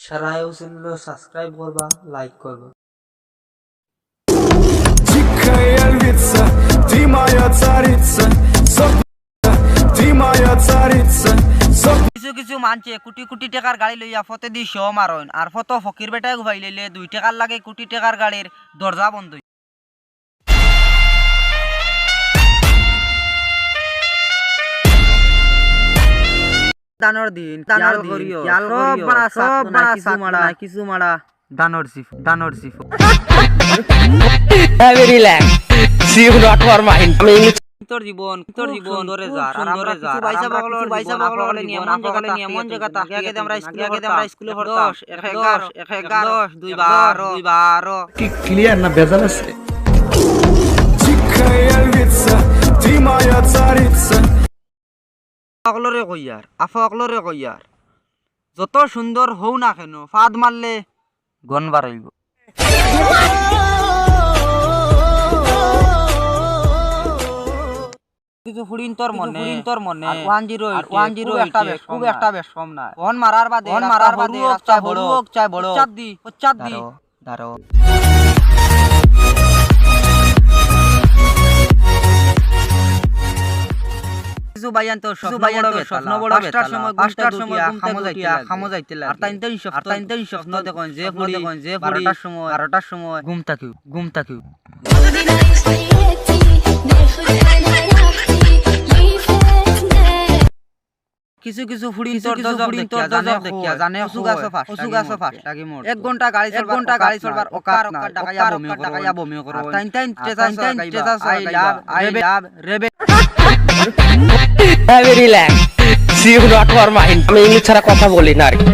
সারাই উচিত সাবস্ক্রাইব করবা, লাইক করবা। Дикая львица, ты моя царица, ты моя царица. কিছু কিছু মানছে কোটি কোটি টাকার গাড়ি লইয়া ফতে দি শো মারন, আর ফটো ফকির বেটায় ঘুরাই লইলে 2 টাকার লাগে কোটি টাকার গাড়ির দরজা বন্ধ। দানর দিন দানর করিও সব বড় কিছু মারা দানর Saif Have relax. See you not for mind. তোর জীবন সুন্দরে যার সুন্দরে যার বাইসা বাগলের নিয়ম এমন জায়গাটা আগে আমরা স্কুলে পড়তাম 10 2 12 Клиент на безопасности. Дикая львица, ты моя царица. পাগলরে কইয়ার আফাগলরে কইয়ার যত সুন্দর হও না কেন ফাদ মারলে গন বাড়াইব। কিছু ফুড়িন তোর মনে 108 খুব একটা বেশ কম না। ফোন মারার বাদে চাই বড় চাপ দি দাঁড়ো কিছু বাইয়ান তো স্বপ্ন বড় 5টার সময় খামো যাইতেলা আর তাইন স্বপ্ন দেখুন যে 12টার সময় ঘুম থাকিও কিছু ফুড়িন তোর দেখিয়া জানে সুগাছ ফাস্ট লাগি মোর 1 ঘন্টা গাড়ি চলবার ওকার টাকায়া বমি করো তাইন আই লাভ রেবে Have relax. See you not for mind. আমি ইংলিশ ছাড়া কথা বলি না আর কি।